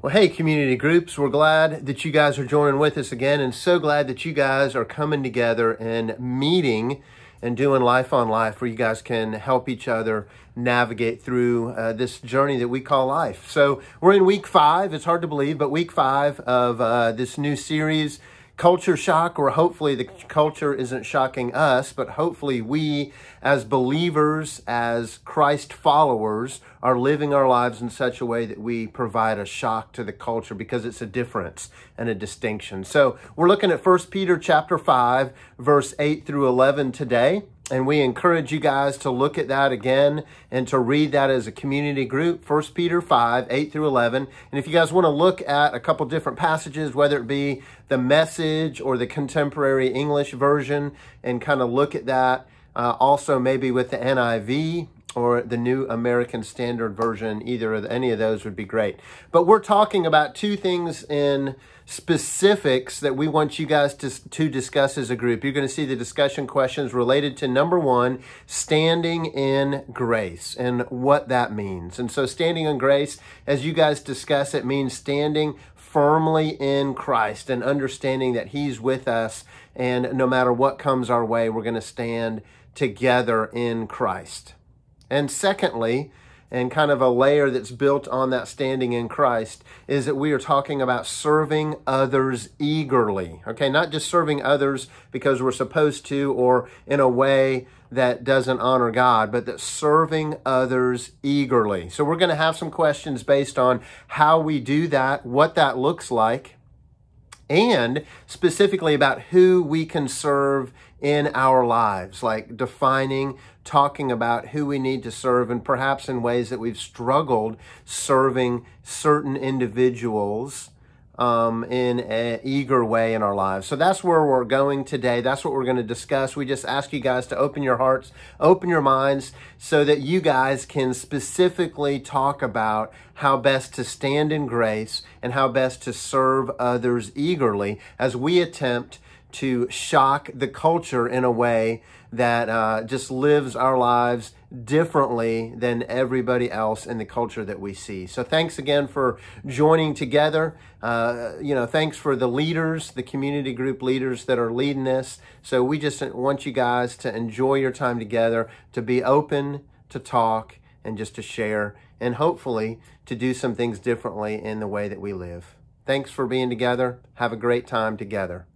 Well, hey, community groups, we're glad that you guys are joining with us again, and so glad that you guys are coming together and meeting and doing Life on Life, where you guys can help each other navigate through this journey that we call life. So we're in week 5. It's hard to believe, but week 5 of this new series, Culture Shock, or hopefully the culture isn't shocking us, but hopefully we as believers, as Christ followers, are living our lives in such a way that we provide a shock to the culture because it's a difference and a distinction. So we're looking at 1 Peter chapter 5, verse 8 through 11 today. And we encourage you guys to look at that again and to read that as a community group, 1 Peter 5, 8 through 11. And if you guys want to look at a couple different passages, whether it be the Message or the Contemporary English version, and kind of look at that, also maybe with the NIV or the New American Standard Version, any of those would be great. But we're talking about two things in specifics that we want you guys to discuss as a group. You're going to see the discussion questions related to number 1, standing in grace and what that means. And so standing in grace, as you guys discuss, it means standing firmly in Christ and understanding that He's with us, and no matter what comes our way, we're going to stand together in Christ. And secondly, and kind of a layer that's built on that standing in Christ, is that we are talking about serving others eagerly. Okay, not just serving others because we're supposed to or in a way that doesn't honor God, but that serving others eagerly. So we're going to have some questions based on how we do that, what that looks like, and specifically about who we can serve in our lives, like talking about who we need to serve, and perhaps in ways that we've struggled serving certain individuals in an eager way in our lives. So that's where we're going today. That's what we're going to discuss. We just ask you guys to open your hearts, open your minds, so that you guys can specifically talk about how best to stand in grace and how best to serve others eagerly as we attempt to shock the culture in a way that just lives our lives differently than everybody else in the culture that we see. So thanks again for joining together. Thanks for the leaders, the community group leaders that are leading this. So we just want you guys to enjoy your time together, to be open, to talk, and just to share, and hopefully to do some things differently in the way that we live. Thanks for being together. Have a great time together.